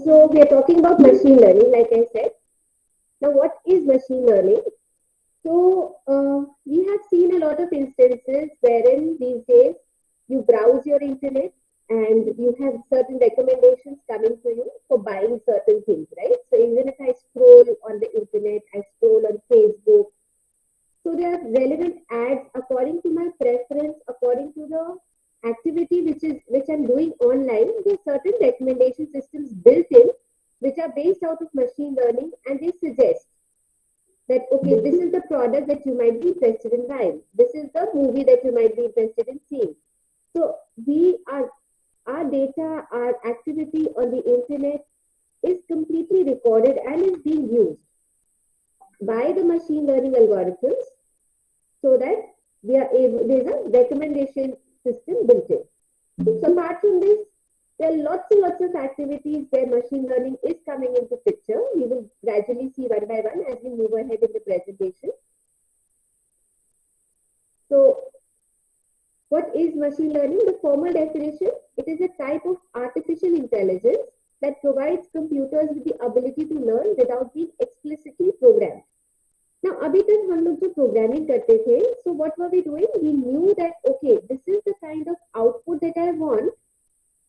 So we are talking about machine learning, like I said. Now, what is machine learning? So we have seen a lot of instances wherein these days you browse your internet and you have certain recommendations coming to you for buying certain things, right? So even if I scroll on the internet, I scroll on Facebook. So there are relevant ads according to my preference, according to the activity which I'm doing online. There are certain recommendation systems built in which are based out of machine learning, and they suggest that okay, this is the product that you might be interested in buying. This is the movie that you might be interested in seeing. So our data, our activity on the internet is completely recorded and is being used by the machine learning algorithms so that there's a recommendation system built in. So apart from this, there are lots and lots of activities where machine learning is coming into picture. We will gradually see one by one as we move ahead in the presentation. So what is machine learning? The formal definition, it is a type of artificial intelligence that provides computers with the ability to learn without being explicitly programmed. Now, अभी तक हम लोग जो programming करते थे, so what were we doing? We knew that, okay, this is the kind of output that I want,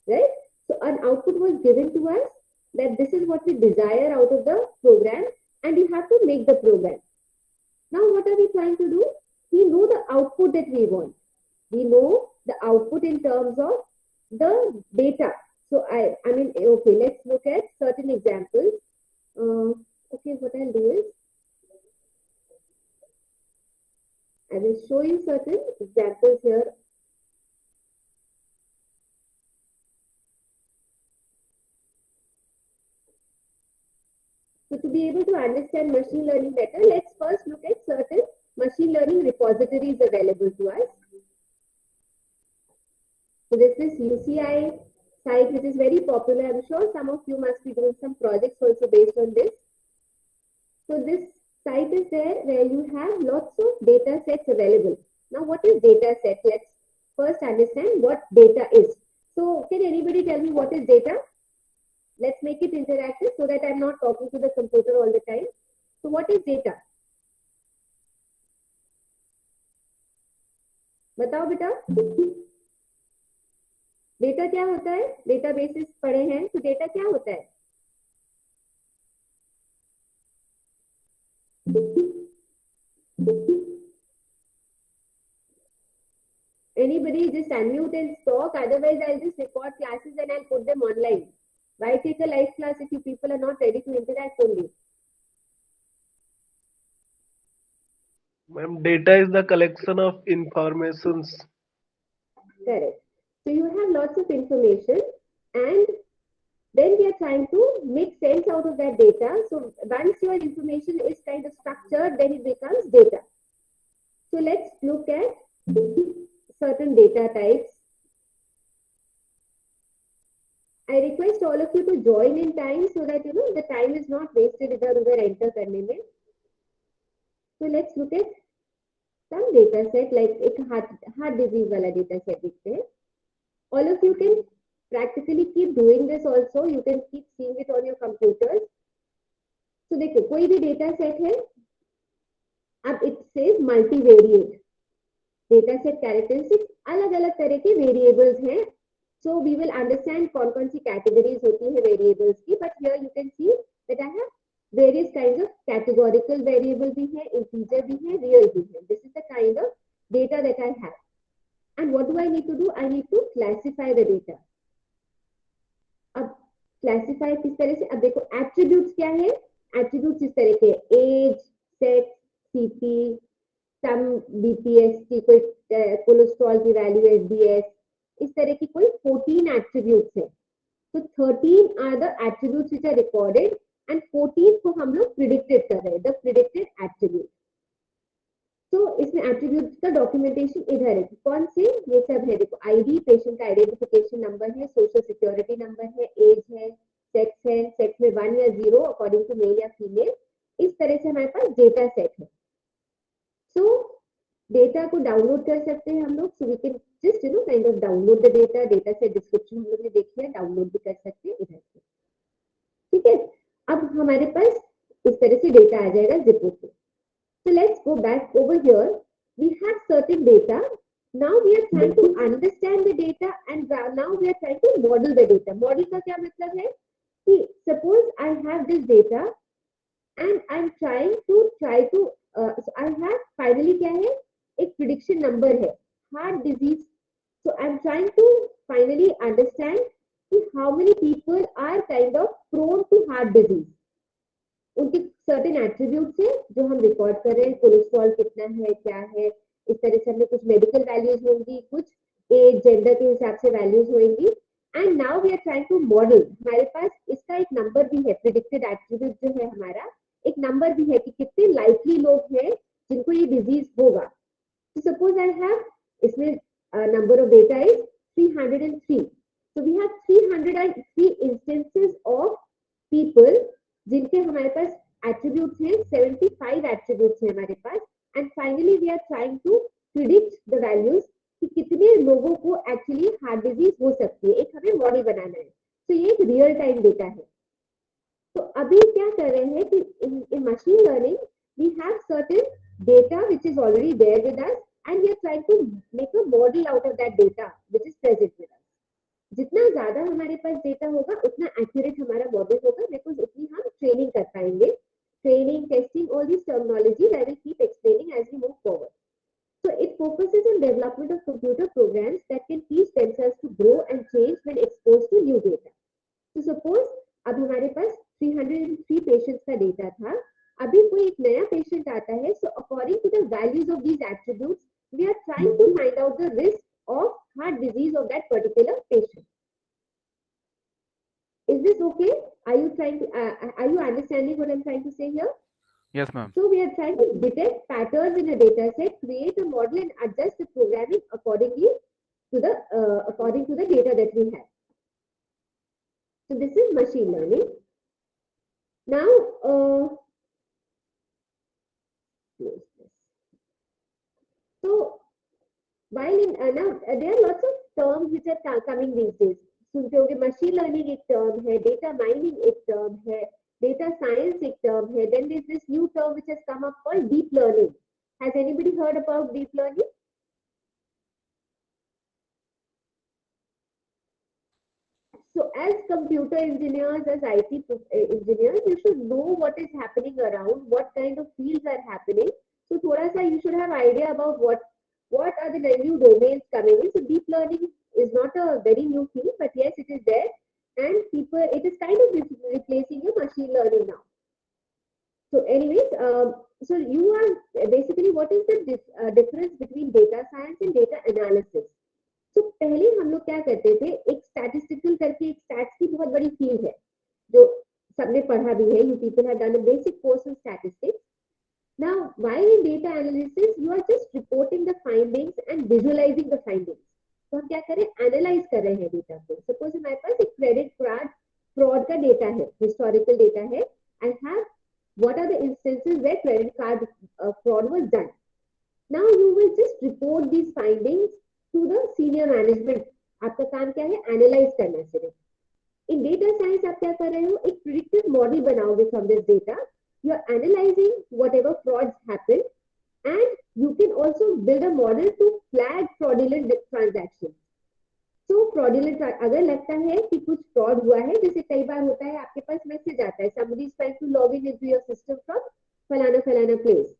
right? So an output was given to us that this is what we desire out of the program, and you have to make the program. Now, what are we trying to do? We know the output that we want. We know the output in terms of the data. So I mean, okay, let's look at certain examples. Okay, what I'll do is I will show you certain examples here. So to be able to understand machine learning better, let's first look at certain machine learning repositories available to us. So this is UCI site, which is very popular. I'm sure some of you must be doing some projects also based on this. So this site is there where you have lots of data sets available. Now, what is data set? Let's first understand what data is. So can anybody tell me what is data? Let's make it interactive so that I'm not talking to the computer all the time. So what is data? बताओ बेटा, data क्या होता है? Databases पढ़े हैं, तो data क्या होता है? Anybody just unmute and talk, otherwise I'll just record classes and I'll put them online. Why take a live class if you people are not ready to interact only? Ma'am, data is the collection of informations. Correct. So you have lots of information, and then we are trying to make sense out of that data. So once your information is kind of structured, then it becomes data. So let's look at certain data types. I request all of you to join in time so that the time is not wasted इधर-उधर enter करने में. So let's look at some data set, like एक heart disease वाला data set दिखते हैं. All of you can practically keep doing this also. You can keep seeing it on your computers. So देखो कोई भी data set है, अब it says multivariate. Data set characteristics अलग-अलग तरह के variables हैं. So we will understand कौन-कौन सी categories होती है variables की. But here you can see that I have various kinds of categorical variable भी है, integer भी है, real भी है. This is the kind of data that I have. And what do I need to do? I need to classify the data. अब classify किस तरह से? अब देखो attributes क्या है? Attributes इस तरह के age, sex, CP, some BPS की कोई कोलेस्ट्रॉल की वैल्यू SDS, इस तरह की कोई 14 attributes है. So 13 are the attributes which are recorded and 14 को हम लोग predicted कर रहे हैं, the predicted attribute. तो इसमें attributes का documentation इधर है. कौन से? ये सब है. देखो ID, patient का identification number है, social security number है, age है, sex है, sex में 1 या 0 according to male या female. इस तरह से हमारे पास data set है. So डेटा को डाउनलोड कर सकते हैं हम लोग. So we can just kind of download the data. Data set description हम लोग ने देखी है, डाउनलोड भी कर सकते हैं इधर से. हमारे पास इस तरह से डेटा आ जाएगा जिपो से. So let's go back over here. We have certain data. Now we are trying to understand the data and now we are trying to model the data. Model का क्या मतलब है कि suppose I have this data and I'm trying to so I have finally क्या है एक prediction number है heart disease. So I'm trying to finally understand कि how many people are kind of prone to heart disease. उनके certain attributes है जो हम record कर रहे हैं, कोलेस्ट्रॉल कितना है, क्या है, इस तरह से हमें कुछ मेडिकल वैल्यूज होंगी, कुछ एज जेंडर के हिसाब से वैल्यूज होंगी. And now we are trying to model. हमारे पास इसका एक नंबर भी है, प्रिडिक्टेड एट्रीब्यूट जो है हमारा एक नंबर भी है कि कितने लाइकली लोग हैं जिनको ये डिजीज होगा. तो सपोज आई हैव इसमें number of data is 303. So we have 303 instances of people जिनके हमारे पास एट्रीब्यूट्स हैं, 75 एट्रीब्यूट्स हैं हमारे पास. And finally we are trying to predict the values कि कितने लोगों को एक्चुअली हार्ट डिजीज हो सकती है. एक हमें मॉडल बनाना है. तो ये एक रियल टाइम डेटा है. तो अभी क्या कर रहे हैं कि in machine learning we have certain data which is already there with us and we are trying to make a model out of that data which is present with us. जितना ज्यादा हमारे पास डेटा होगा उतना accurate हमारा model होगा, because उतनी हम training कर पाएंगे. Training, testing, all this terminology I will keep explaining as we move forward. So it focuses on development of computer programs that can teach themselves to grow and change when exposed to new data. So suppose अब हमारे पास 303 patients का data था. अभी कोई एक नया patient आता है. So according to the values of these attributes, we are trying to find out the risk of heart disease of that particular patient. Is this okay? Are you trying to are you understanding what I'm trying to say here? Yes, ma'am. So we are trying to detect patterns in a data set, create a model and adjust the programming accordingly to the according to the data that we have. So this is machine learning. Now so while in now there are lots of terms which are coming these days. सुनते होंगे machine learning एक term है, data mining एक term है, data science एक term है. Then there is this new term which has come up called deep learning. Has anybody heard about deep learning? So as computer engineers, as IT engineers, you should know what is happening around, what kind of fields are happening. So थोड़ा सा you should have idea about what are the new domains coming in. So deep learning is not a very new thing, but yes, it is there, and people, it is kind of replacing your machine learning now. So anyways, so you are basically, what is the difference between data science and data analysis? So पहले हम लोग क्या करते थे, एक statistical करके एक stats की बहुत बड़ी फील्ड है जो सबने पढ़ा भी है. You people have done a basic course in statistics. Now, while in data analysis, you are just reporting the findings and visualizing the findings. तो हम क्या करें, एनालाइज कर रहे हैं डेटा को. सपोज हमारे पास एक क्रेडिट कार्ड फ्रॉड का डेटा है, हिस्टोरिकल डेटा है. I have what are the instances where credit card fraud was done. Now you will just report these findings to the senior management. आपका काम क्या है, एनालाइज करना सिर्फ. इन डेटा साइंस आप क्या कर रहे हो, एक प्रिडिक्टिव मॉडल बनाओगे from this data. You are analyzing whatever frauds happen, and you can also build a model to flag fraudulent transactions. So fraudulent, अगर लगता है कि कुछ फ्रॉड हुआ है, जैसे कई बार होता है आपके पास मैसेज आता है, somebody is trying to log in into your system from फलाना फलाना place,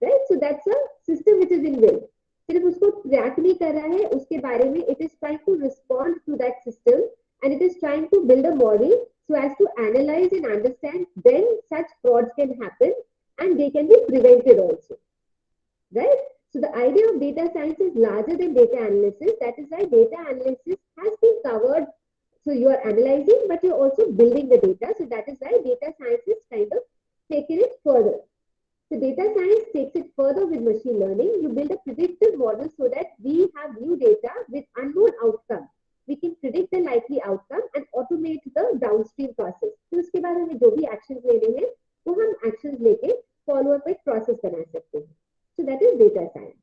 right? So that's a system which is in build. सिर्फ उसको ट्रैक नहीं कर रहा है, उसके बारे में it is trying to respond to that system, and it is trying to build a model so as to analyze and understand when such frauds can happen and they can be prevented also, right? So the idea of data science is larger than data analysis. That is why data analysis has been covered. So you are analyzing, but you're also building the data. So that is why data science is kind of taken it further. So data science takes it further with machine learning. You build a predictive model so that we have new data with unknown outcome. We can predict the likely outcome and automate the downstream process. तो उसके बाद हमें जो भी actions लेने हैं, वो हम actions लेके follow up एक process बना सकते हैं. So that is data science.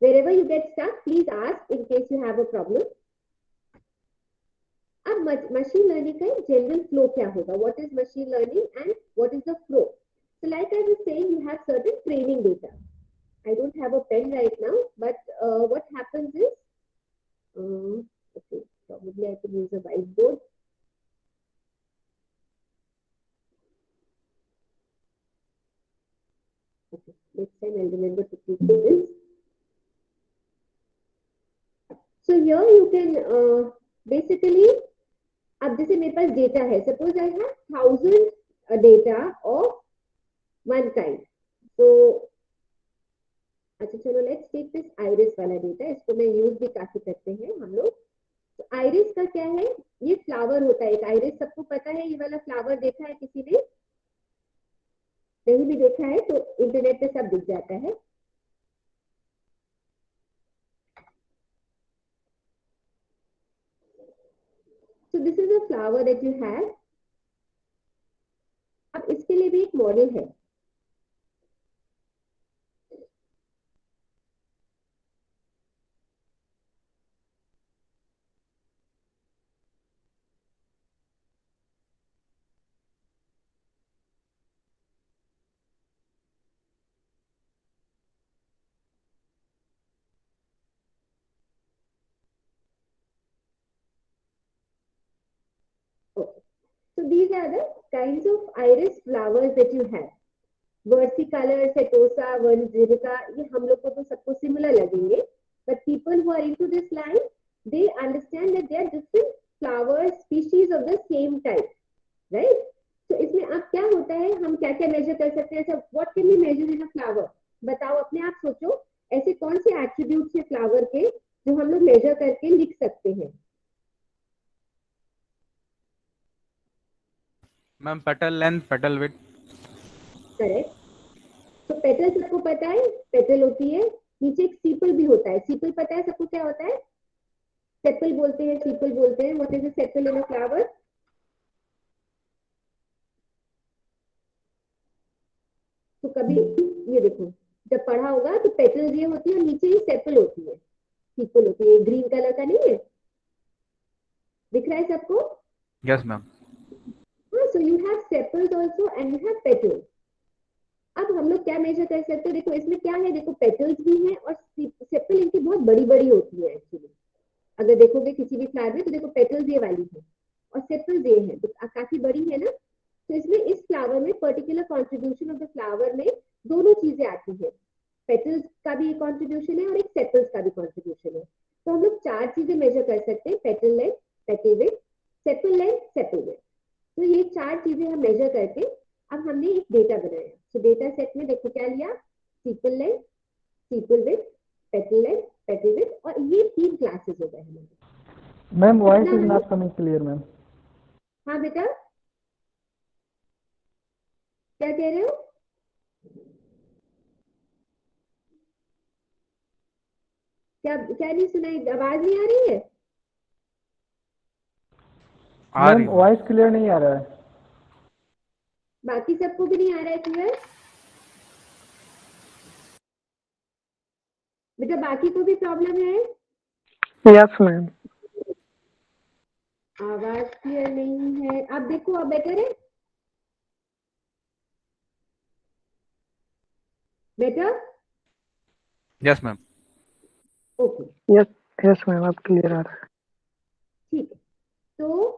Wherever you get stuck, please ask in case you have a problem. अब मशीन लर्निंग का जनरल फ्लो क्या होगा, what is machine learning and what is the flow. So like I was saying, you have certain training data. I don't have a pen right now, but what happens is, okay, probably I can use a whiteboard. Okay, next time I'll remember to keep this. So here you can basically, अब जैसे मेरे पास data है, suppose I have 1000 data of one kind. तो अच्छा चलो let's take this iris वाला data, इसको मैं यूज भी काफी करते हैं हम लोग. तो आइरिस का क्या है, ये फ्लावर होता है एक आइरिस, सबको पता है. ये वाला फ्लावर देखा है किसी ने, नहीं भी देखा है तो इंटरनेट पे सब दिख जाता है. So this is a flower that you have. अब इसके लिए भी एक मॉडल है. Okay. So these are the kinds of iris flowers that you have. Versicolor, setosa, virginica, ये हम लोग को तो सबको सिमिलर लगेंगे. But people who are into this line, they understand that they are different flower species of the same type, right? So इसमें अब क्या होता है, हम क्या क्या मेजर कर सकते हैं. अच्छा, what can we measure in a flower? बताओ, अपने आप सोचो, ऐसे कौन से एट्रीब्यूट्स है फ्लावर के जो हम लोग मेजर करके लिख सकते हैं. Ma'am petal length, petal width. Correct. तो पेटल सबको पता है, पेटल होती है. नीचे एक सीपल भी होता है. सीपल पता है सबको क्या होता है, सेपल बोलते हैं, सीपल बोलते हैं. What is a sepal in a flower? तो कभी ये देखो, जब पढ़ा होगा तो पेटल्स ये होती है और नीचे ही सेपल होती है, सीपल होती है. ग्रीन कलर का नहीं है, दिख रहा है सबको? Yes ma'am. हाँ, so you have sepals also and you have petals. अब हम लोग क्या मेजर कर सकते हैं, देखो इसमें क्या है, देखो पेटल्स भी हैं और सेपल इनकी बहुत बड़ी बड़ी होती है एक्चुअली. अगर देखोगे किसी भी फ्लावर में तो देखो पेटल्स ये वाली है और सेपल्स ये है, तो काफी बड़ी है ना. तो इसमें इस फ्लावर में particular contribution of the flower में दोनों चीजें आती है. पेटल्स का भी एक कॉन्ट्रीब्यूशन है और एक सेपल्स का भी कॉन्ट्रीब्यूशन है. तो हम लोग चार चीजें मेजर कर सकते हैं, petal length, petal width, sepal length, sepal width. तो ये चार चीजें हम मेजर करके अब हमने एक डेटा बनाया. तो डेटा सेट में देखो क्या लिया, sepal length, sepal width, petal length, petal width, और ये 3 क्लासेस हो गए हमारे. Ma'am voice is not coming clear ma'am. हाँ बेटा, क्या कह रहे हो? क्या क्या नहीं सुनाई, आवाज नहीं आ रही है? मैम वॉइस क्लियर नहीं आ रहा है. बाकी सबको भी नहीं आ रहा है क्लियर? बेटा बाकी को भी प्रॉब्लम है? Yes ma'am. आवाज क्लियर नहीं है. अब देखो, अब बेटर है? Better? Yes ma'am. Okay, yes yes ma'am, अब क्लियर आ रहा है. ठीक है. तो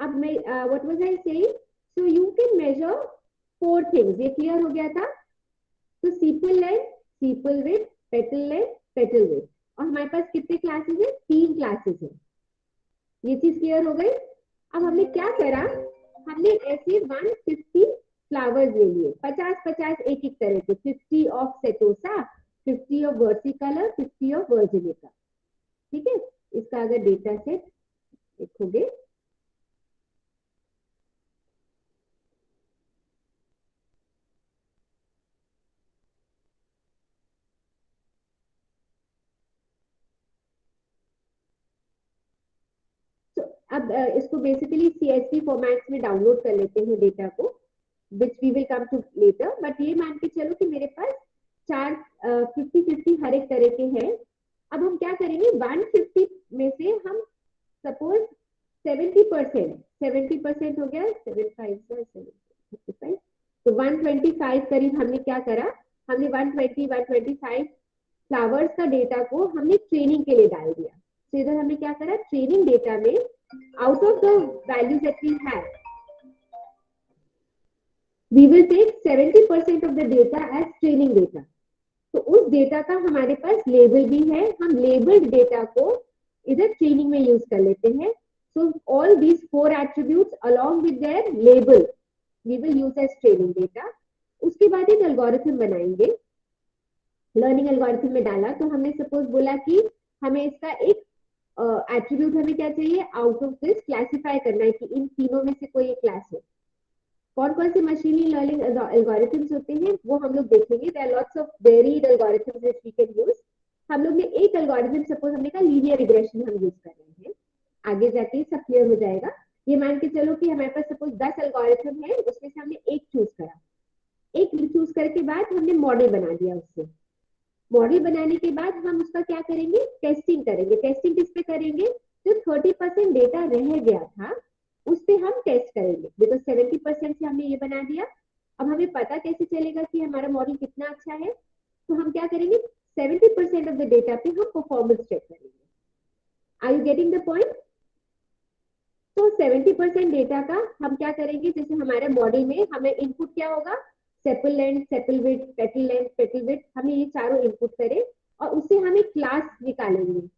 अब मैं what was I saying, so you can measure 4 things. ये क्लियर हो गया था? तो sepal length, sepal width, petal length, petal width. और हमारे पास कितने क्लासेस है? 3 क्लासेस है. ये चीज क्लियर हो गई. अब हमने क्या करा, हमने ऐसे 150 फ्लावर्स ले लिए, 50-50 एक एक तरह के. 50 of setosa, 50 of versicolor, 50 of virginica. ठीक है. इसका अगर डेटा सेट देखोगे, तो अब इसको बेसिकली CSV फॉर्मेट में डाउनलोड कर लेते हैं डेटा को, which we will come to later. But ये मान के चलो कि मेरे पास 50-50 हर एक तरह के हैं. अब हम क्या करेंगे, 150 में से हम सपोज 70% हो गया, 7 5 तो 125 करीब हमने क्या करा, हमने 125 फ्लावर्स का डेटा को हमने ट्रेनिंग के लिए डाल दिया। तो इधर हमने क्या करा, ट्रेनिंग डेटा में out of the values that we have we will take 70% of the data as training data। तो उस डेटा का हमारे पास लेबल भी है, हम लेबल्ड डेटा को इधर ट्रेनिंग में यूज कर लेते हैं। So all these 4 attributes along with their label we will use as training data। उसके बाद एक एल्गोरिथम बनाएंगे, लर्निंग एल्गोरिथम में डाला तो हमने सपोज बोला कि हमें इसका एक एट्रीब्यूट हमें क्या चाहिए, आउट ऑफ दिस क्लासिफाई करना है कि इन तीनों में से कोई एक क्लास है। कौन कौन से मशीन लर्निंग एल्गोरिथम्स होते हैं वो हम लोग देखेंगे। There are lots of varied algorithms which we can use. हम लोग ने एक एल्गोरिथम सपोज हमने कहा लीनियर रिग्रेशन हम यूज कर रहे हैं, आगे जाके सब क्लियर हो जाएगा। ये मान के चलो कि हमारे पास सपोज 10 एल्गोरिथम है, उसमें से हमने एक चूज करा, एक चूज करने के बाद हमने मॉडल बना दिया। उससे मॉडल बनाने के बाद हम उसका क्या करेंगे, टेस्टिंग करेंगे। टेस्टिंग किस पे करेंगे, जो 30% डेटा रह गया था उस पे हम टेस्ट करेंगे, बिकॉज 70% से हमने ये बना दिया। अब हमें पता कैसे चलेगा कि हमारा मॉडल कितना अच्छा है, तो हम क्या करेंगे, 70% ऑफ द डेटा पे हम परफॉर्मेंस चेक करेंगे। Are you getting the point? तो 70% डेटा का हम क्या करेंगे, जैसे हमारे मॉडल में हमें इनपुट क्या होगा, sepal length, sepal width, petal length, petal width, हमें ये चारों इनपुट करें और उससे हम एक क्लास निकालेंगे।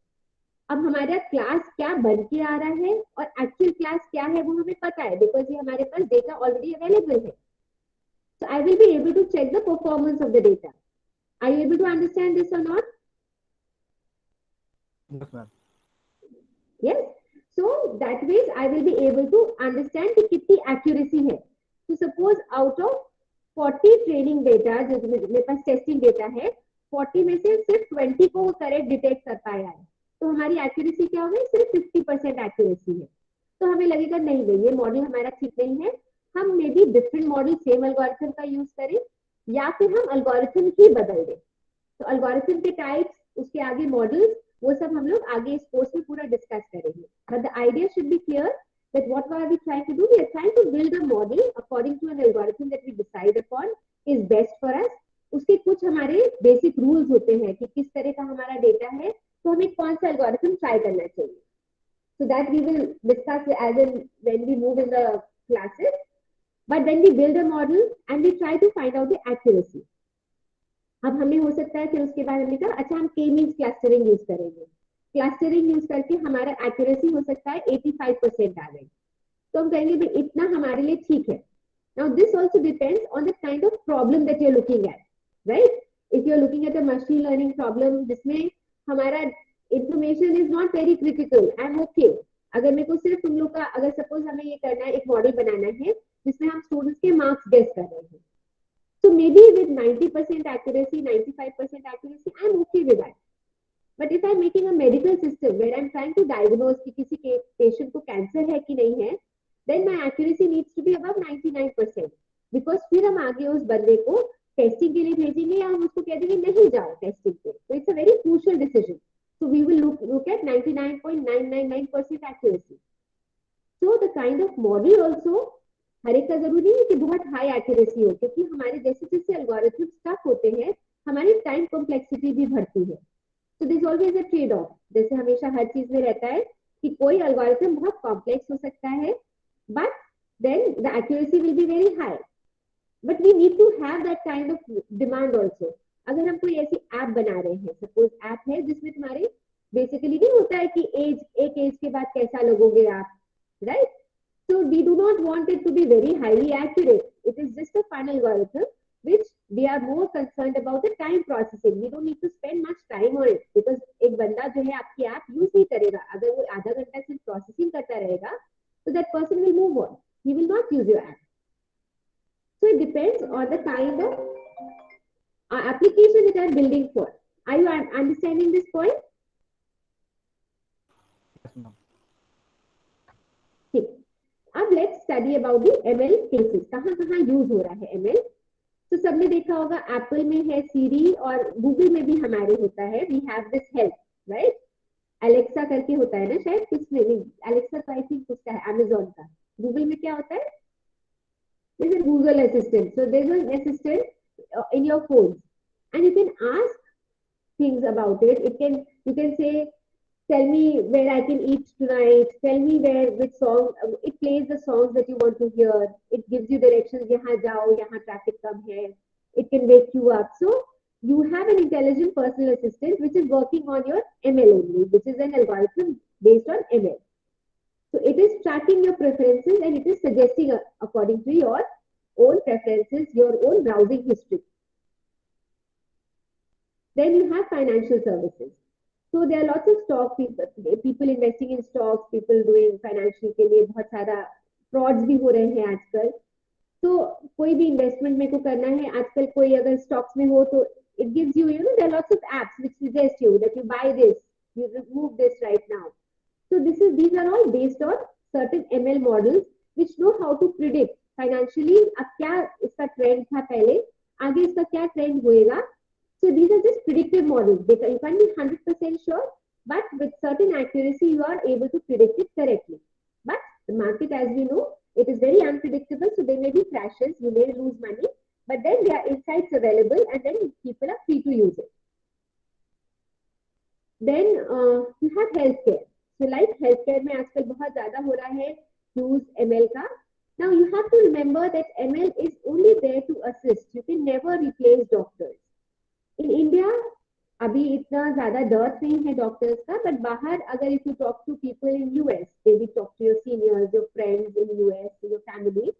अब हमारा क्लास क्या बन के आ रहा है और एक्चुअल क्लास क्या है वो हमें पता है, बिकॉज ये हमारे पास डेटा ऑलरेडी अवेलेबल है। So I will be able to check the performance of the data. Are you able to understand this or not? Yes, ma'am. Yes. So that means I will be able to understand कि कितनी accuracy है। So suppose out of 40 training data जो मेरे पास testing data है, 40 में से सिर्फ 20 को वो करेक्ट डिटेक्ट कर पाया है, तो हमारी एक्यूरेसी क्या होगी, सिर्फ 50% एक्यूरेसी है। तो हमें लगेगा नहीं भाई ये मॉडल हमारा ठीक नहीं है, हम may be different model same algorithm का यूज करें या फिर हम एल्गोरिथम ही बदल दें। तो एल्गोरिथम के टाइप्स, उसके आगे मॉडल्स, वो सब हम लोग आगे इस कोर्स में पूरा डिस्कस करेंगे। But the idea should be clear that what are we trying to do, we are trying to build a model according to an algorithm that we decide upon is best for us। उसके कुछ हमारे basic rules होते हैं कि किस तरह का हमारा डेटा है तो हमें कौन सा एल्गोरिथम ट्राई करना चाहिए। So that we will discuss as in when we move in the classes, but when we build a model and we try to find out the accuracy। अब हमें हो सकता है फिर उसके बाद हमने कहा अच्छा हम के मींस क्लस्टरिंग यूज करेंगे, क्लस्टरिंग यूज करके हमारा एक्यूरेसी हो सकता है 85% आ गई, तो हम कहेंगे भाई इतना हमारे लिए ठीक है। Now this also depends on the kind of problem that you're looking at, right? If you're looking at a machine learning problem जिसमें हमारा information is not very critical, I'm okay। अगर मेरे को सिर्फ तुम लोग का, अगर सपोज हमें ये करना है, एक मॉडल बनाना है जिसमें हम स्टूडेंट्स के मार्क्स गेस कर रहे हैं, so maybe with 90% accuracy, 95% accuracy, I'm okay with that। But if I'm making a medical system where I'm trying to diagnose कि किसी के पेशेंट को कैंसर है कि नहीं है, then my accuracy needs to be above 99%, because फिर हम आगे उस बंदे को टेस्टिंग के लिए भेजेंगे या हम उसको कह देंगे नहीं जाओ टेस्टिंग पे। तो it's a very crucial decision. So we will look at 99.999% accuracy। So the kind of model also, हर एक का जरूरी है कि बहुत हाई एक्यूरेसी हो, क्योंकि हमारे जैसे जैसे एल्गोरिथम स्टक होते हैं हमारी टाइम कॉम्प्लेक्सिटी भी बढ़ती है। So there's always a trade off। जैसे हमेशा हर चीज में रहता है कि कोई एल्गोरिथम बहुत कॉम्प्लेक्स हो सकता है, but then the accuracy will be very high। But we need to have that kind of demand also। अगर हम कोई ऐसी ऐप बना रहे हैं, सपोज ऐप है जिसमें तुम्हारे बेसिकली नहीं होता है कि एक एज के बाद कैसा लगोगे आप, right? So we do not want it to be very highly accurate। It is just a fun algorithm which we are more concerned about the time processing। We don't need to spend much time on it, because एक बंदा जो है आपकी app use नहीं करेगा, अगर वो आधा घंटा सिर्फ प्रोसेसिंग करता रहेगा तो that person will move on, he will not use your app। So it depends on the kind of application that I'm building for। Are you understanding this point? Yes, ma'am. ठीक, अब let's study about the ML cases, कहाँ कहाँ use हो रहा है ML. तो सबने देखा होगा एप्पल में है सीरी और गूगल में भी हमारे होता है, we have this help, right? Alexa करके होता है ना शायद, किसमें नहीं, एलेक्सा तो आई थिंक उसका है अमेजोन का। गूगल में क्या होता है, there's a Google Assistant. So there's an assistant in your phone, and you can ask things about it. It can, you can say, tell me where I can eat tonight. Tell me where, which song. It plays the songs that you want to hear. It gives you directions. यहाँ जाओ, यहाँ traffic कम है. It can wake you up. So you have an intelligent personal assistant which is working on your ML only, which is an algorithm based on ML. So it is tracking your preferences and it is suggesting according to your own preferences, your own browsing history. Then you have financial services. So there are lots of stock people investing in stocks, people doing financial के लिए बहुत सारा frauds भी हो रहे हैं आजकल. तो कोई भी investment मेरे को करना है आजकल, कोई अगर stocks में हो तो it gives you, you know, there are lots of apps which suggest you that you buy this, you remove this right now. So these are all based on certain ML models which know how to predict financially अब क्या इसका trend था पहले, आगे इसका क्या trend होएगा. So these are just predictive models. You can't be 100% sure, but with certain accuracy you are able to predict it correctly. But the market, as we know, it is very unpredictable. So there may be crashes, you may lose money, but then there are insights available, and then people are free to use it. Then you have healthcare. So like healthcare में आजकल बहुत ज़्यादा हो रहा है use ML का. Now you have to remember that ML is only there to assist. You can never replace doctors. In India अभी इतना ज़्यादा dearth नहीं है doctors का, but बाहर अगर if you talk to people in US, maybe talk to your seniors, your friends in US, your family,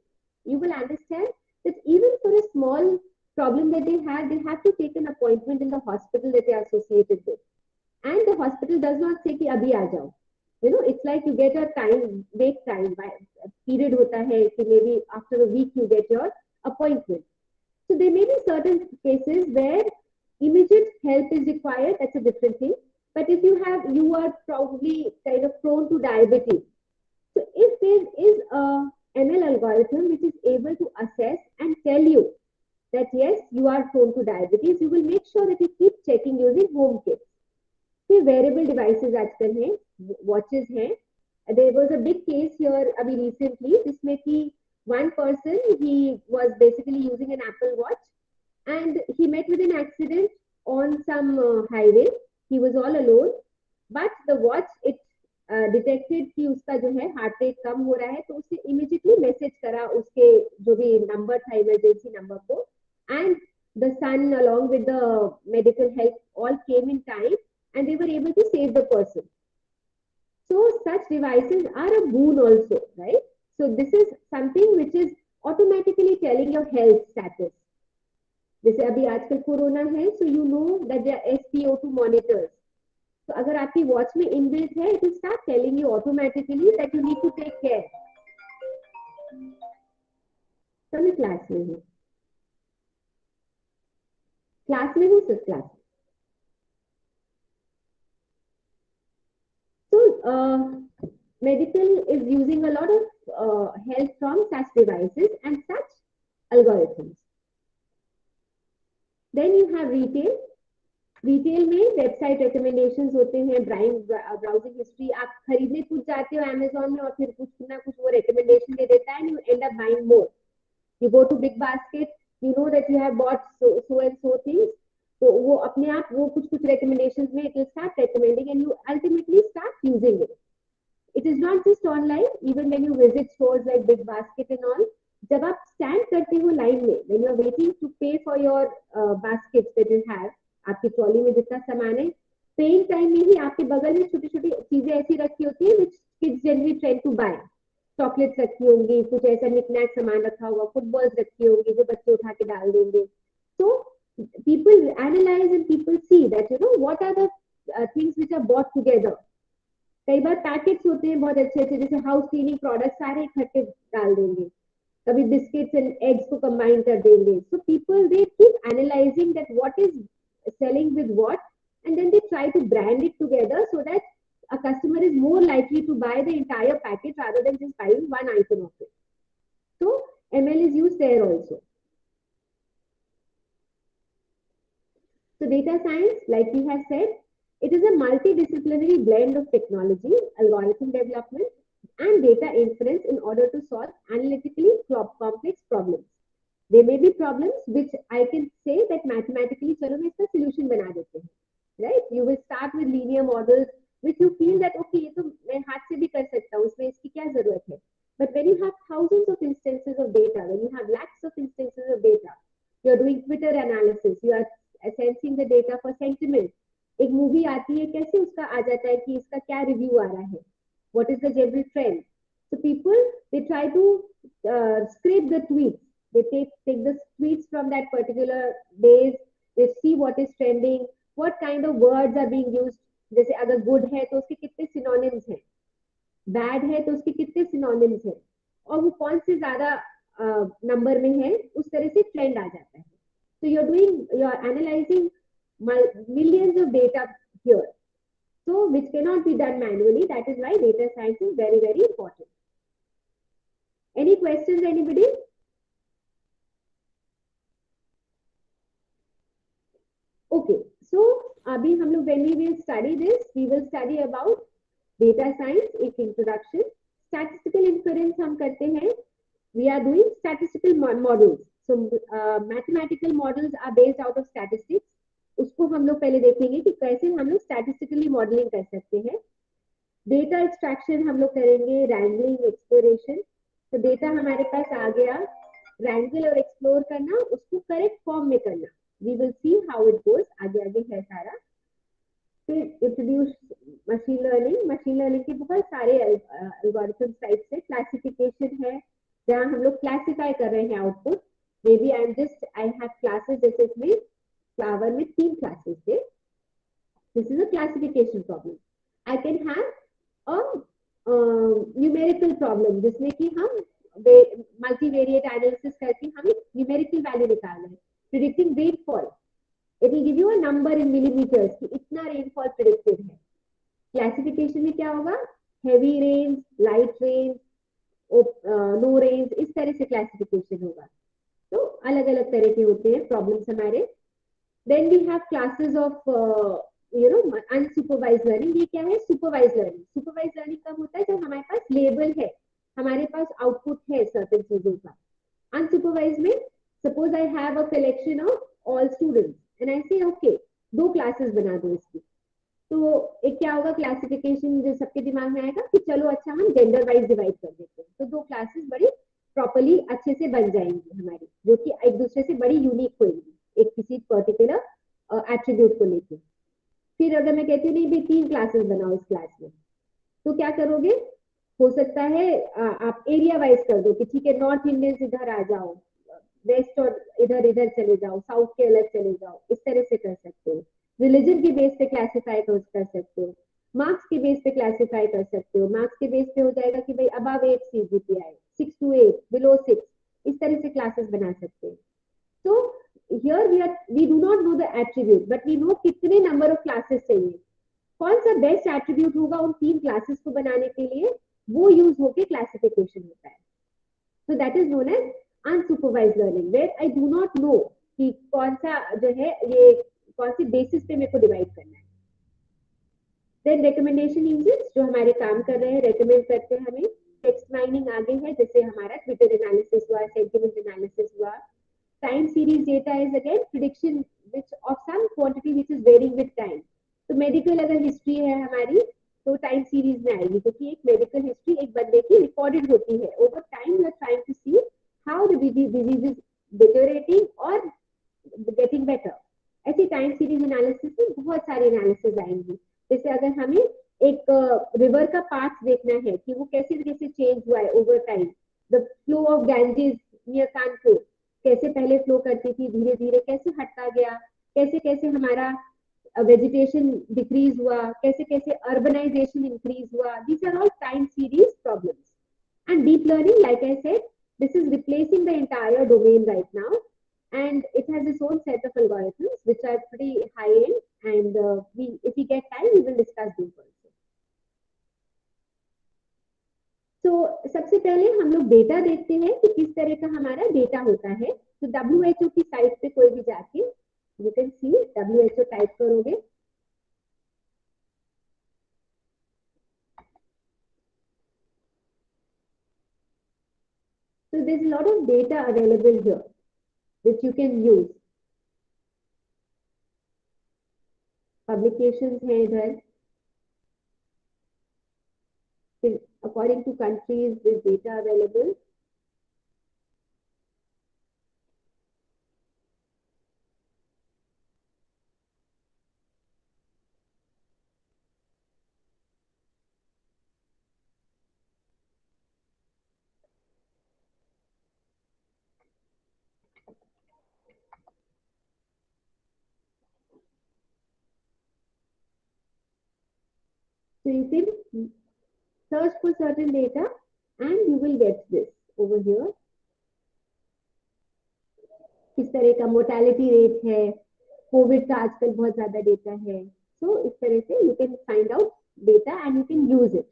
you will understand that even for a small problem that they have to take an appointment in the hospital that they are associated with. And the hospital does not say कि अभी आ जाओ. You know, it's like you get a time, wait time, period होता है कि maybe after a week you get your appointment. So there may be certain cases where immediate help is required, that's a different thing. But if you are probably kind of prone to diabetes. So if there is a ML algorithm which is able to assess and tell you that yes, you are prone to diabetes, you will make sure that you keep checking using home kits. फिर wearable devices आजकल हैं, watches हैं. There was a big case here अभी recently जिसमें कि one person, he was basically using an Apple Watch and he met with an accident on some highway. He was all alone, but the watch, it detected कि उसका जो है heart rate कम हो रहा है, तो उसने immediately message करा उसके जो भी number था emergency number को, and the son along with the medical help all came in time and they were able to save the person. So such devices are a boon also, right? So this is something which is automatically telling your health status. जैसे अभी आजकल corona है, so you know that there are SpO2 monitors. So अगर आपकी watch में inbuilt है, it will start telling you automatically that you need to take care. तो मैं क्लास में हूँ, सिर्फ class. So medical is using a lot of help from such devices and such algorithms. Then you have retail. Retail में website recommendations होते हैं, browsing history. आप खरीदने कुछ जाते हो Amazon में और फिर कुछ ना कुछ वो recommendation दे देता है and you end up buying more. You go to Big Basket, you know that you have bought so and so things. तो वो अपने आप वो कुछ recommendations में it will start recommending and you ultimately start using it. It is not just online, even when you visit stores like Big Basket and all. जब आप stand करते हो line में, when you are waiting to pay for your baskets that you have, आपकी trolley में जितना सामान है, पेइंग टाइम में ही आपके बगल में छोटी छोटी चीजें ऐसी रखी होती है which kids generally tend to buy. Chocolates रखी होंगी, कुछ ऐसा निकनैक सामान रखा होगा, फुटबॉल्स रखी होंगी जो बच्चे उठा के डाल देंगे. So people analyze and people see that, you know, what are the things which are bought together. कई बार पैकेट्स होते हैं बहुत अच्छे अच्छे, जैसे हाउस क्लीनिंग प्रोडक्ट सारे इकट्ठे डाल देंगे, कभी बिस्किट्स एंड एग्स को कंबाइन कर देंगे. So people they keep analysing that what is selling with what, and then they try to brand it together so that a customer is more likely to buy the entire packet rather than just buying one item of it. So ML is used there also. So data science, like we have said, It is a multidisciplinary blend of technology, algorithm development, and data inference in order to solve analytically complex problems. There may be problems which I can say that mathematically, चलो मैं इसका solution बना देते हैं, right? You will start with linear models, which you feel that okay, ये तो मैं हाथ से भी कर सकता हूँ, उसमें इसकी क्या जरूरत है? But when you have thousands of instances of data, when you have lakhs of instances of data, you are doing Twitter analysis, you are sensing the data for sentiment. एक मूवी आती है, कैसे उसका आ जाता है कि इसका क्या रिव्यू आ रहा है? What is the general trend? So people, they try to scrape the tweets. They take the tweets from that particular days. They see what is trending, what kind of words are being used. जैसे अगर good है तो उसके कितने synonyms हैं, bad है तो उसके कितने synonyms हैं, और वो कौन से ज्यादा नंबर में है, उस तरह से ट्रेंड आ जाता है. So you are analyzing millions of data here. So which cannot be done manually. That is why data science is very, very important. Any questions, anybody? Okay, so abhi hum log, when we will study this, we will study about data science, एक introduction. Statistical inference हम करते हैं. We are doing statistical models. So mathematical models are based out of statistics. उसको हम लोग पहले देखेंगे कि कैसे हम लोग स्टैटिस्टिकली मॉडलिंग कर सकते हैं. डेटा एक्सट्रैक्शन हम लोग करेंगे, रैंगलिंग, एक्सप्लोरेशन. तो डेटा हमारे पास आ गया, रैंगल और एक्सप्लोर करना, उसको करेक्ट फॉर्म में करना. We will see how it goes. आगे आगे है सारा. फिर introduce machine learning. Machine learning के बहुत सारे एल्गोरिथम टाइप्स है. क्लासिफिकेशन है, जहाँ हम लोग क्लासिफाई कर रहे हैं output. Maybe I have classes, जैसे इसमें फ्लावर में 3 क्लासेस थे. This is a classification problem. I can have a numerical problem, जिसमें कि हम मल्टीवेरिएट एनालिसिस करके हमें न्यूमेरिकल वैल्यू निकालना है. Predicting rainfall, it will give you a number in millimetres कि इतना रेनफॉल प्रिडिक्टेड है. क्लासिफिकेशन में क्या होगा? Heavy rains, light rains, no rains, इस तरह से क्लासिफिकेशन होगा. तो अलग अलग तरह के होते हैं प्रॉब्लम्स हमारे. Then we have classes of unsupervised learning. ये क्या है? Supervised learning. Supervised learning कब होता है? जब हमारे पास लेबल है, हमारे पास आउटपुट है certain चीजों का. Unsupervised में, suppose I have a collection of all students and I say okay, 2 classes बना दो इसकी. तो एक क्या होगा? क्लासिफिकेशन जो सबके दिमाग में आएगा कि चलो अच्छा हम जेंडर वाइज डिवाइड कर देते हैं, तो 2 क्लासेस बड़ी प्रॉपर्ली अच्छे से बन जाएंगी हमारी, जो कि एक दूसरे से बड़ी यूनिक होगी एक किसी पर्टिकुलर एट्रीब्यूट को लेके. फिर अगर मैं कहती हूँ नहीं भाई 3 क्लासेस बनाओ इस क्लास में, तो क्या करोगे? हो सकता है आप एरिया वाइज कर दो कि ठीक है, नॉर्थ इंडियंस इधर आ जाओ, वेस्ट और इधर इधर चले जाओ, साउथ के अलग चले जाओ. इस तरह से कर सकते हो. रिलीजन के बेस पे क्लासीफाई कर सकते हो. मार्क्स के बेस पे क्लासीफाई कर सकते हो. मार्क्स के बेस पे हो जाएगा कि भाई अबव 8 CGPA, 6 to 8, below 6, इस तरह से क्लासेस बना सकते हैं. तो here we do not know the attribute, but we know कितने नंबर ऑफ क्लासेस चाहिए. कौन सा बेस्ट एट्रीब्यूट होगा उन 3 क्लासेस को बनाने के लिए, वो यूज होके क्लासिफिकेशन होता है. So that is known as unsupervised learning, where I do not know कि कौन सा जो है ये कौन सी बेसिस पे मेरे को डिवाइड करना है. Then recommendation engines, जो हमारे काम कर रहे हैं, रेकमेंड करते हैं हमें. टेक्स्ट माइनिंग आगे है, जैसे हमारा ट्विटर एनालिसिस हुआ, सेंटिमेंट एनालिसिस हुआ. Time series data is again prediction which of some quantity which is varying with time. तो मेडिकल अगर हिस्ट्री है हमारी, तो टाइम सीरीज में आएगी, क्योंकि एक मेडिकल हिस्ट्री एक बंदे की रिकॉर्डेड होती है. Over time you are trying to see how the disease is deteriorating और गेटिंग बेटर. ऐसी टाइम सीरीज एनालिसिस में बहुत सारी एनालिसिस आएंगी. जैसे अगर हमें एक रिवर का पाथ देखना है कि वो कैसे तरीके से चेंज हुआ है over time. The flow of Ganges near Kanpur, कैसे पहले फ्लो करती थी, धीरे धीरे कैसे हटता गया, कैसे कैसे हमारा वेजिटेशन डिक्रीज हुआ, कैसे कैसे अर्बनाइजेशन इंक्रीज हुआ. These are all time series problems. And deep learning, like I said, this is replacing the entire domain right now, and it has its own set of algorithms which are pretty high end, and if we get time we will discuss these also. तो सबसे पहले हम लोग data देखते हैं कि किस तरह का हमारा डेटा होता है. तो WHO की साइट पे कोई भी जाके, you can see WHO type करोगे So there's a lot of data available here which you can use. Publications हैं इधर. According to countries, there's data available. So you can search for certain data and you will get this over here. किस तरह का mortality rate है, Covid का आजकल बहुत ज्यादा डेटा है. सो इस तरह से you can find out data and you can use it.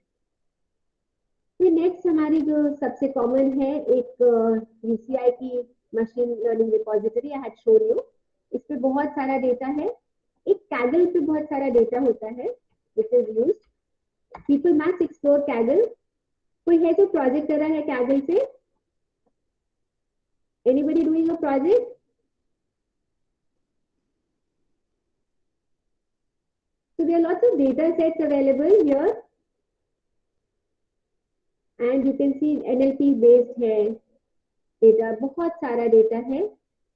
फिर नेक्स्ट हमारी जो सबसे कॉमन है एक यूसीआई की machine learning repository I had shown you. इस पे बहुत सारा डेटा है. एक कैगल पे बहुत सारा डेटा होता है which is used. People must explore Kaggle. कोई है जो प्रोजेक्ट कर रहा है कैगल से? Anybody doing a project? So there are lots of data sets available here and you can see NLP based है डेटा, बहुत सारा डेटा है.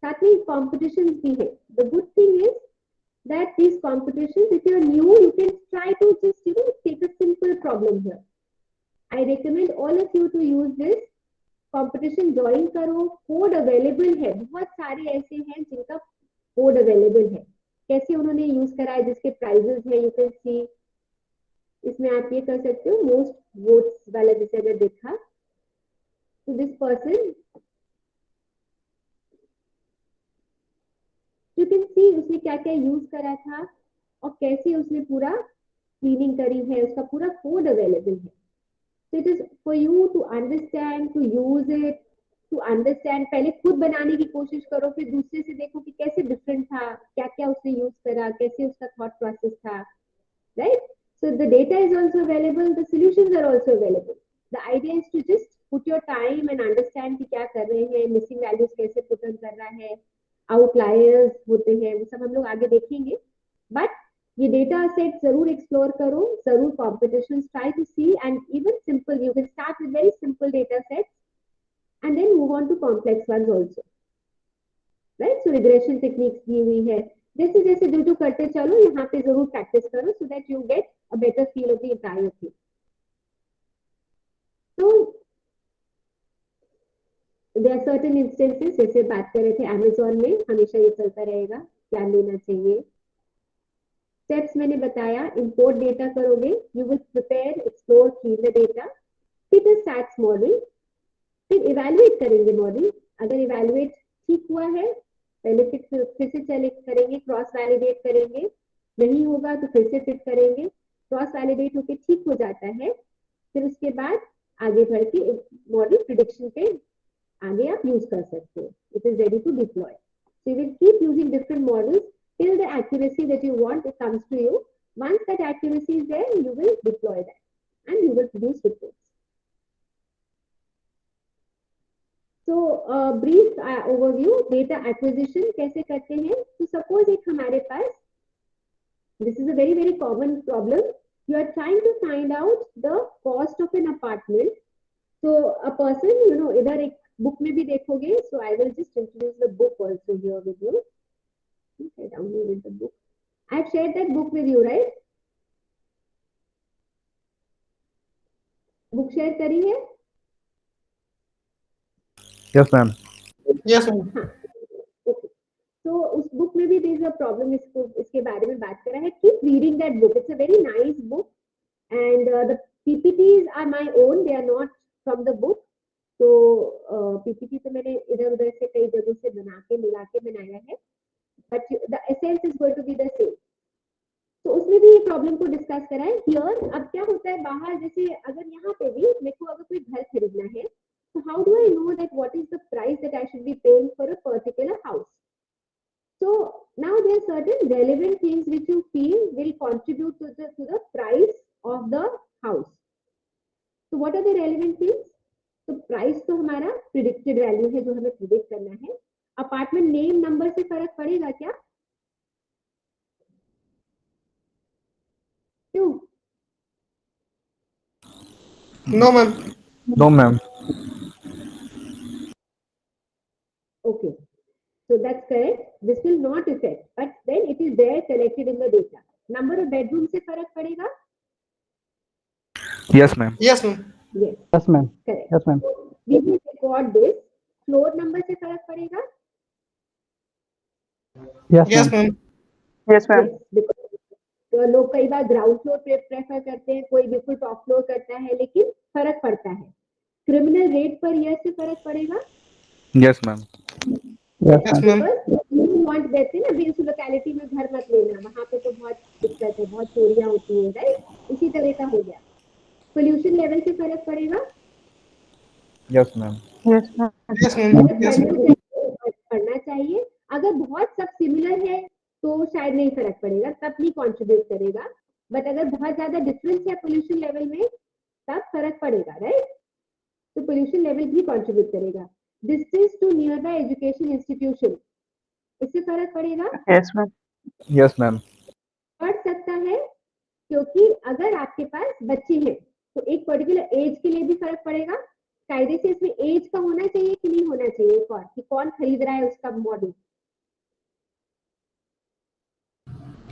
साथ में competitions भी है. The good thing is that these competitions, if you are new, you can try to just take a simple problem here. I recommend all of you to use this. Competition join करो. Code available है, बहुत सारे ऐसे हैं जिनका code available है. कैसे उन्होंने यूज करा है, जिसके प्राइजेस है, यू कैन सी. इसमें आप ये कर सकते हो मोस्ट वोट्स वाला, जैसे अगर देखा तो this person you can see उसने क्या क्या यूज करा था और कैसे उसने पूरा क्लीनिंग करी है, उसका पूरा कोड अवेलेबल है. So it is for you to understand, to use it, to understand. पहले खुद बनाने की कोशिश करो, फिर दूसरे से देखो कि कैसे डिफरेंट था, क्या क्या उसने यूज करा, कैसे उसका थॉट प्रोसेस था, right? So the data is also available, the solutions are also available. The idea is to just put your time and understand कि क्या कर रहे हैं, missing values कैसे put on कर रहा है, outliers होते हैं, वो सब हम लोग आगे देखेंगे. But ये डेटा सेट जरूर एक्सप्लोर करो, जरूर competitions try to see and even simple you can start with very simple data sets and then move on to complex ones also, right? So regression techniques दी हुई है. जैसे जैसे जो करते चलो यहाँ पे जरूर प्रैक्टिस करो so that you get a better feel of the entire thing. तो देयर आर सर्टेन इंस्टेंसेस, जैसे बात कर रहे थे अमेज़न में हमेशा ये चलता रहेगा, क्या लेना चाहिए. स्टेप्स मैंने बताया. इंपोर्ट डेटा करोगे, you will prepare, explore, clean the data, फिर स्टैट्स मॉडल, फिर इवैल्यूएट करेंगे मॉडल. अगर इवैल्यूएट ठीक हुआ है पहले फिर से चेक करेंगे, क्रॉस वैलिडेट करेंगे, नहीं होगा तो फिर से फिट करेंगे. क्रॉस वैलिडेट होकर ठीक हो जाता है, फिर उसके बाद आगे बढ़ के मॉडल प्रिडिक्शन पे आगे आप यूज कर सकते हो. It is ready to deploy. So you will keep using different models till the accuracy that you want it comes to you. Once that accuracy is there, you will deploy that and you will produce reports. So brief overview, data acquisition कैसे करते हैं. तो suppose एक हमारे पास, this is a very very common problem, you are trying to find out the cost of an apartment. So a person, इधर एक book में भी देखोगे, so I will just introduce the book also here with you. I downloaded the book. I have shared that book with you, right? Book share करी है? Yes, ma'am. Yes, ma'am. Okay. So उस book में भी there is a problem, इसके बारे में बात कर रहा है. Keep reading that book. It's a very nice book, and the PPTs are my own. They are not from the book. So PPT तो मैंने इधर उधर से कई जगहों से बना के मिला के बनाया है. But the essence is going to be the same. तो उसमें भी ये प्रॉब्लम को डिस्कस करा है. हियर अब क्या होता है, बाहर जैसे अगर यहाँ पे भी मेरे को अगर कोई घर खरीदना है, तो how do I know that what is the price that I should be paying for a particular house. So now there are certain relevant things which you feel will contribute to the price of the house. So what are the relevant things? तो price तो हमारा predicted value है जो हमें predict करना है। Apartment name number से फर्क पड़ेगा क्या? क्यों? No ma'am. No, ma'am. Okay, so that's correct. This will not affect, but then it is there collected in the data. Number of bedroom से फर्क पड़ेगा? Yes, ma'am. Yes ma'am. Yes, Yes, ma'am. correct. Yes, ma'am. We will record this. Floor number से फर्क पड़ेगा? Yes, yes ma'am. Ma'am. Yes, ma'am. Yes, because तो लोग कई बार ground floor prefer करते हैं, कोई बिल्कुल टॉप फ्लोर करता है, लेकिन फर्क पड़ता है। क्रिमिनल रेट पर ईयर से फर्क पड़ेगा? Yes, ma'am. Yes, yes ma'am. Ma'am. You want देते हैं ना, भी उस लोकेलिटी में घर मत लेना, वहां पे तो बहुत दिक्कत है, बहुत चोरियां होती है, राइट? इसी तरह का हो गया। पोल्यूशन लेवल से फर्क पड़ेगा? Yes, ma'am. Yes, ma'am. Yes ma'am. Yes ma'am. पढ़ना चाहिए। अगर बहुत सब सिमिलर है तो शायद नहीं फर्क पड़ेगा, तब नहीं कॉन्ट्रीब्यूट करेगा, बट अगर बहुत ज्यादा डिफरेंस है पोल्यूशन लेवल में तब फर्क पड़ेगा, राइट? तो पोल्यूशन लेवल भी कॉन्ट्रीब्यूट करेगा। Distance to nearby education institution, इससे फर्क पड़ेगा? Yes, ma'am. Yes, ma'am. पड़ सकता है, क्योंकि अगर आपके पास बच्चे हैं तो एक पर्टिकुलर एज के लिए भी फर्क पड़ेगा। कायदे से इसमें एज का होना चाहिए कि नहीं होना चाहिए, और कि कौन खरीद रहा है उसका मॉडल?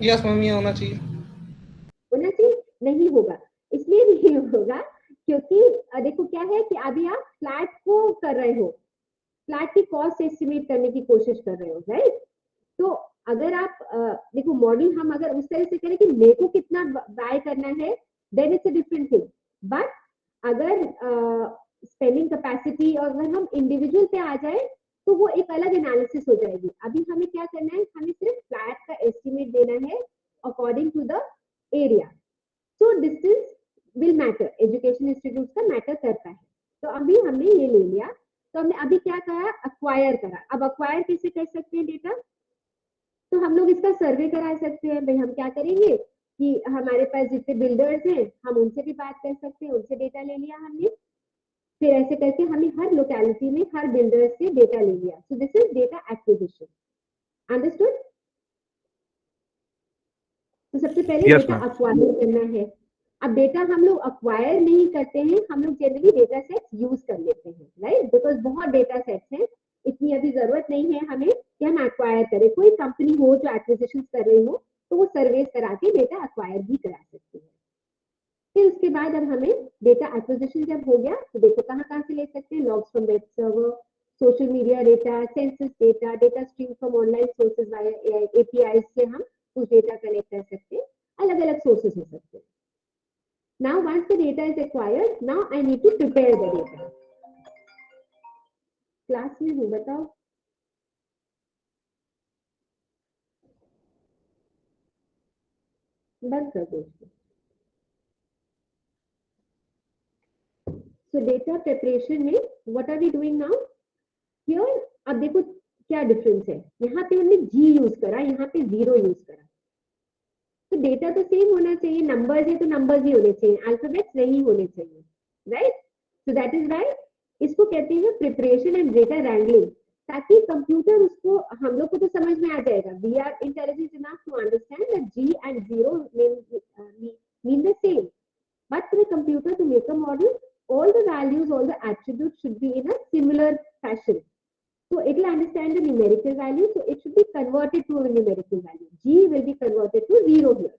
यस मैम, ये होना चाहिए। होना चाहिए? नहीं होगा। इसलिए नहीं होगा क्योंकि देखो क्या है कि अभी आप फ्लैट को कर रहे हो, फ्लैट की कॉस्ट एस्टिमेट करने की कोशिश कर रहे हो, राइट? तो अगर आप देखो मॉडल हम अगर उस तरह से करें कि मेरे को कितना बाय करना है, then it's a different thing. But अगर स्पेंडिंग कैपेसिटी और अगर हम इंडिविजुअल पे आ जाए तो वो एक अलग एनालिसिस हो जाएगी। अभी हमें क्या करना है, हमें सिर्फ फ्लैट का एस्टिमेट देना है according to the area. So distance will matter, education institute का मैटर करता है। तो अभी हमने ये ले लिया, तो हमने अभी क्या करा, अक्वायर करा। अब अक्वायर कैसे कर सकते हैं डेटा? तो हम लोग इसका सर्वे करा सकते हैं। भाई हम क्या करेंगे कि हमारे पास जितने बिल्डर्स हैं हम उनसे भी बात कर सकते हैं, उनसे डेटा ले लिया हमने, फिर ऐसे करके हमने हर लोकेलिटी में हर बिल्डर से डेटा ले लिया। So this is data acquisition, understood? तो सबसे पहले Yes, डेटा ma'am. अक्वायर करना है। अब डेटा हम लोग अक्वायर नहीं करते हैं, हम लोग जनरली डेटा सेट्स यूज कर लेते हैं, राइट? बिकॉज बहुत डेटा सेट्स हैं, इतनी अभी जरूरत नहीं है हमें कि हम एक्वायर करें। कोई कंपनी हो जो एक्विजिशन कर रही हो तो वो सर्वेस करा के डेटा अक्वायर भी करा सकती है। फिर उसके बाद अब हमें डेटा एक्विजिशन जब हो गया तो देखो कहाँ से ले सकते हैं, logs from web server, social media data, census data, data stream from online sources via API से हम कुछ डेटा कलेक्ट कर सकते हैं, अलग अलग सोर्सेज हो सकते हैं। Now once the data is acquired, now I need to prepare the data. Class में हूँ, बताओ। बंद कर दो इसको। So data preparation में what are we doing now? Here अब देखो क्या डिफरेंस है, यहाँ पे हमने जी यूज करा, यहाँ पे जीरो यूज करा। तो डेटा तो सेम होना चाहिए, नंबर्स है तो नंबर्स ही होने चाहिए, अल्फाबेट्स नहीं होने चाहिए, right? So that is why इसको कहते हैं प्रिपरेशन एंड डेटा रैंगलिंग, ताकि कंप्यूटर उसको, हम लोग को तो समझ में आ जाएगा, we are intelligent enough to understand that G and zero mean the same, but for a computer to make a model, all the values, all the attributes should be in a similar fashion. So it will understand the numerical value, so it should be converted to a numerical value. G will be converted to 0 here.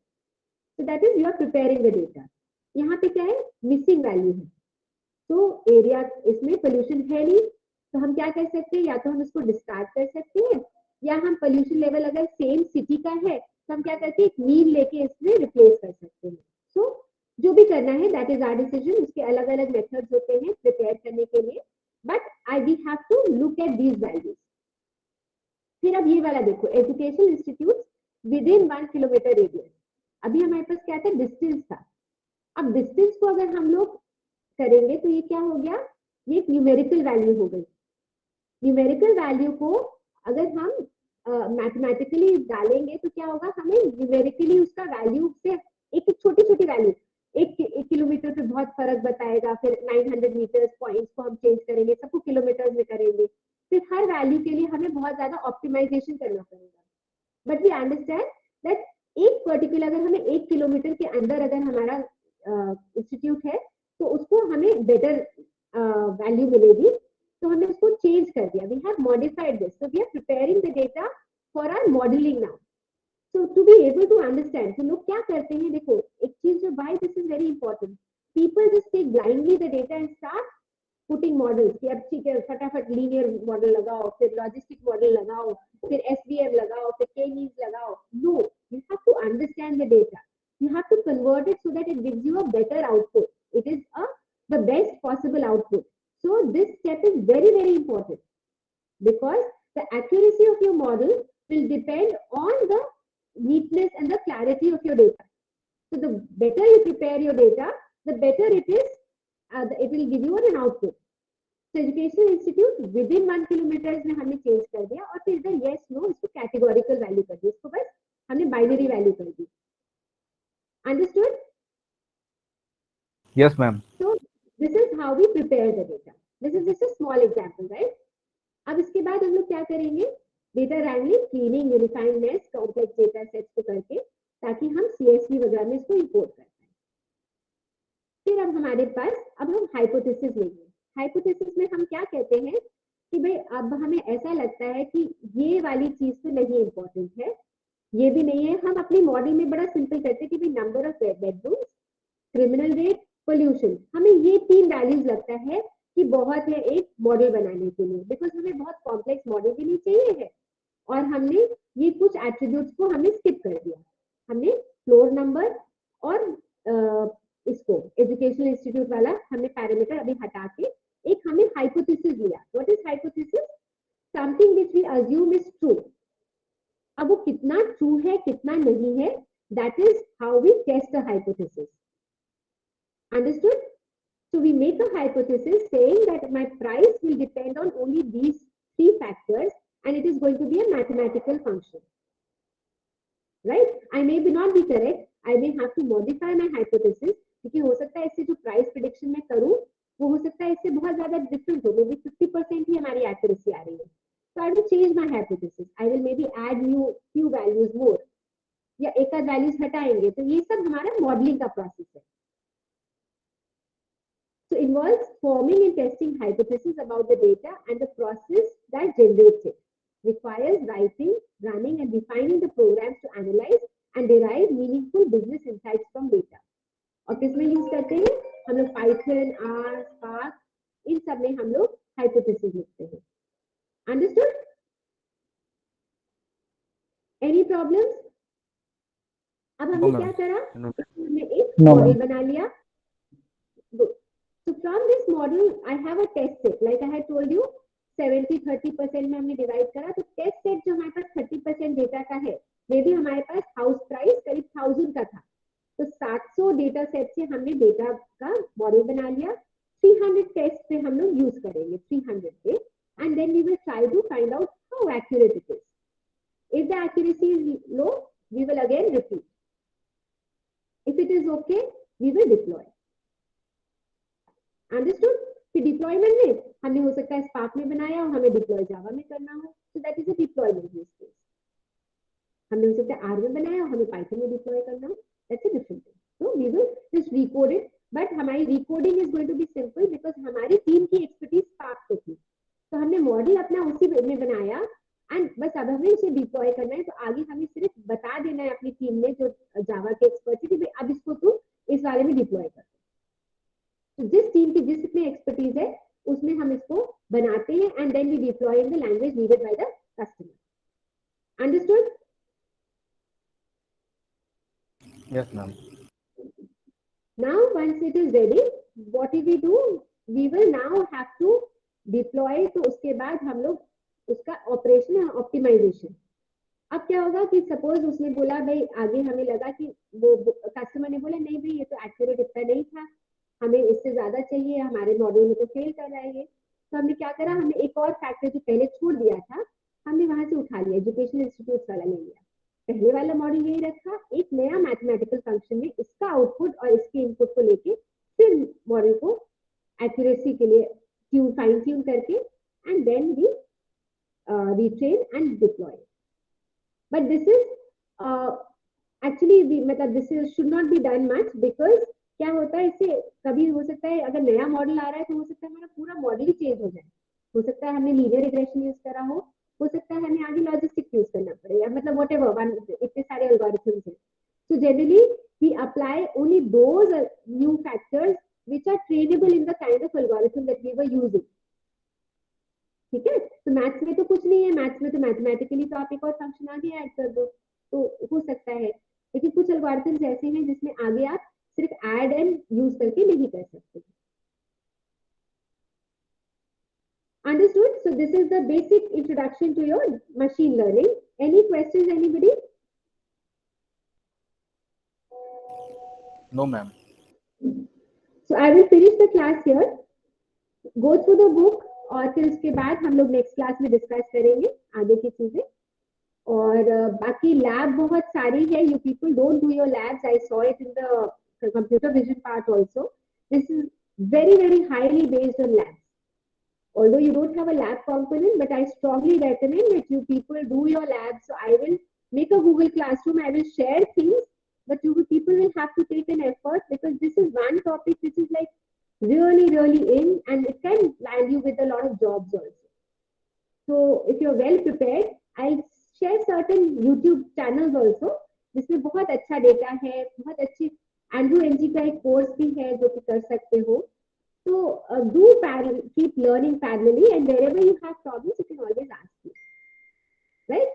So that is you are preparing the data. यहाँ पे क्या है, missing value है, तो area इसमें pollution है नहीं, तो हम क्या कर सकते हैं, या तो हम इसको डिस्कार्ड कर सकते हैं, या हम पोल्यूशन लेवल अगर सेम सिटी का है तो हम क्या करते हैं, एक मीन लेके इसमें रिप्लेस कर सकते हैं। सो जो भी करना है दैट इज आवर डिसीजन, उसके अलग अलग मेथड्स होते हैं प्रिपेयर करने के लिए, but I we have to look at these values. फिर अब ये वाला देखो, education institute within 1 kilometre radius. अभी हमारे पास क्या था, डिस्टेंस था। अब डिस्टेंस को अगर हम लोग करेंगे तो ये क्या हो गया, ये एक न्यूमेरिकल वैल्यू हो गई। न्यूमेरिकल वैल्यू को अगर हम मैथमेटिकली डालेंगे तो क्या होगा, हमें न्यूमेरिकली उसका वैल्यू से एक छोटी छोटी वैल्यू, एक किलोमीटर पे बहुत फर्क बताएगा, फिर 900 मीटर्स पॉइंट्स को हम चेंज करेंगे, सबको किलोमीटर्स में करेंगे, फिर हर वैल्यू के लिए हमें बहुत ज्यादा ऑप्टिमाइजेशन करना पड़ेगा। बट वी अंडरस्टैंड दैट एक पर्टिकुलर, अगर हमें 1 किलोमीटर के अंदर अगर हमारा इंस्टीट्यूट है तो उसको हमें बेटर वैल्यू मिलेगी, तो हमने उसको चेंज कर दिया। We have modified this, so we are preparing the data for our modelling now. So to be able to understand, तो लोग क्या करते हैं, देखो एक चीज जो why this is very important, people just take blindly the data and start putting models कि अब ठीक है फटाफट लीनियर मॉडल लगाओ, फिर लॉजिस्टिक मॉडल लगाओ, फिर SVM लगाओ, फिर K-मीन्स लगाओ। No, you have to understand the data. You have to convert it so that it gives you a better output. It is the best possible output. So this step is very, very important because the accuracy of your model will depend on the neatness and the clarity of your data. So the better you prepare your data, the better it is, it will give you an output. So educational institute within 1 kilometer में हमने change कर दिया और फिर इधर yes no इसको categorical value कर दी, इसको बस हमने बाइनरी वैल्यू कर दी। Understood? Yes, ma'am. So this is how we prepare the data. This is just a small example, right? अब इसके बाद हम लोग क्या करेंगे, data wrangling, cleaning, unifyingness, complex data sets को करके ताकि हम CSV वगैरह में इसको इंपोर्ट कर पाए। फिर अब हमारे पास, अब हम हाइपोथेसिस लेंगे। हाइपोथेसिस में हम क्या कहते हैं कि भाई अब हमें ऐसा लगता है कि ये वाली चीज तो नहीं इंपॉर्टेंट है, ये भी नहीं है, हम अपने मॉडल में बड़ा सिंपल करते हैं कि भाई number of bedrooms, criminal rate, pollution, हमें ये 3 वैल्यूज लगता है कि बहुत है एक मॉडल बनाने के लिए, बिकॉज हमें बहुत कॉम्प्लेक्स मॉडल भी नहीं चाहिए है। और हमने ये कुछ एट्रीब्यूट्स को हमने स्किप कर दिया, हमने फ्लोर नंबर और इसको एजुकेशनल इंस्टीट्यूट वाला हमने पैरामीटर अभी हटा के एक हमने हाइपोथेसिस लिया। What is hypothesis? Something which we assume is true. अब वो कितना ट्रू है कितना नहीं है, that is how we test the hypothesis. Understood? So we make a hypothesis saying that my price will depend on only these 3 factors and it is going to be a mathematical function. Right? I may not be correct. I may have to modify my hypothesis क्योंकि हो सकता है इससे जो price prediction में करूं वो हो सकता है इससे बहुत ज्यादा डिफरेंट हो, मे बी 50% ही हमारी एक्यूरेसी आ रही है। So I will change my hypothesis. I will maybe add few values more या एक आध वैल्यूज हटाएंगे। तो ये सब हमारा मॉडलिंग का प्रोसेस है। So involves forming and testing hypotheses about the data and the process that generates it. Requires writing, running and refining the programs to analyze and derive meaningful business insights from data. और किसमें use करते हैं हम लोग? Python, R, Spark, इन सब में हम लोग hypothesis लिखते हैं। Understood? Any problems? अब हमने क्या करा, हमने एक मॉडल बना लिया। So from this model, I have a test set. Like I had told you, 70-30% में हमने डिवाइड करा। तो टेस्ट सेट जो हमारे पास 30% डेटा का है, मे भी हमारे पास हाउस प्राइस करीब 1000 का था, तो 700 डेटा सेट से हमने डेटा का मॉडल बना लिया। 300 टेस्ट पे हम लोग यूज करेंगे, 300 पे, and then we will try to find out how accurate it is. If the accuracy is low, we will again repeat. If it is okay, we will deploy. Understood? फिर deployment में हमने हो सकता है spark में बनाया और हमें डिप्लॉय जावा में करना हो, सो that is a deployment use case. हमने हो सकता है आर में बनाया और हमें पाइथन में डिप्लॉय करना हो, that's a different thing. So we will just recode it, but हमारी recoding is going to be simple because हमारी टीम की एक्सपर्टीज स्पार्क पे थी, तो हमने मॉडल अपना उसी में बनाया एंड बस अब हमें उसे डिप्लॉय करना है। तो आगे हमें सिर्फ बता देना है अपनी टीम में जो जावा के एक्सपर्ट है कि अब इसको तुम इस वाले में डिप्लॉय कर। तो जिस टीम की जिसमें एक्सपर्टीज है उसमें हम इसको बनाते हैं and then we deploy in the language needed by the customer. Understood? Yes, ma'am. Now once it is ready, what do we do? We will now have to deploy। तो उसके बाद हम लोग उसका ऑपरेशन ऑप्टिमाइजेशन। अब क्या होगा कि सपोज उसने बोला भाई, आगे हमें लगा कि वो कस्टमर ने बोला नहीं भाई ये तो एक्यूरेट इतना नहीं था, हमें इससे ज्यादा चाहिए, हमारे मॉडल में तो फेल कर रहा है ये। तो हमने क्या करा, हमने एक और फैक्टर जो पहले छोड़ दिया था हमने वहां से उठा लिया, एजुकेशनल इंस्टीट्यूट वाला ले लिया। पहले वाला मॉडल यही रखा, एक नया मैथमेटिकल फंक्शन में इसका आउटपुट और इसके इनपुट को लेके फिर मॉडल को एक्यूरेसी के लिए फाइन ट्यून करके and then we retrain and deploy. But this is actually मतलब this is should not be done much because क्या होता है इससे कभी हो सकता है अगर नया मॉडल आ रहा है तो हो सकता है हमारा पूरा मॉडल ही चेंज हो जाए, हो सकता है हमने लीनियर रिग्रेशन यूज करा हो सकता है हमें आगे लॉजिस्टिक्स यूज करना पड़े, मतलब व्हाटएवर इतने सारे एल्गोरिथम्स हैं. So generally we apply only those new factors which are trainable in the kind of algorithm that we were using. ठीक है, तो मैथ्स में तो कुछ नहीं है, मैथ्स में तो मैथमेटिकली तो आप एक और फंक्शन आगे ऐड कर दो तो हो सकता है, लेकिन कुछ एल्गोरिथम्स ऐसे हैं जिसमें आगे आप सिर्फ ऐड एंड यूज करके नहीं कर सकते. Understood? So this is the basic introduction to your machine learning. Any questions, anybody? No, ma'am. So I will finish the class here. Go through the book और फिर उसके बाद हम लोग नेक्स्ट क्लास में डिस्कस करेंगे आगे की चीजें. और बाकी लैब बहुत सारी है. You people don't do your labs. I saw it in the computer vision part also. This is very, very highly based on labs. Although you don't have a lab component, but I strongly recommend that you people do your labs. So I will make a Google Classroom. I will share things, but you people will have to take an effort because this is one topic which is like really, really in, and it can land you with a lot of jobs also. So if you're well prepared, I'll share certain YouTube channels also. जिसमें बहुत अच्छा data है, बहुत अच्छी Andrew NG का एक course भी है जो कि कर सकते हो. So keep learning parallelly, and wherever you have problems, you can always ask me. Right?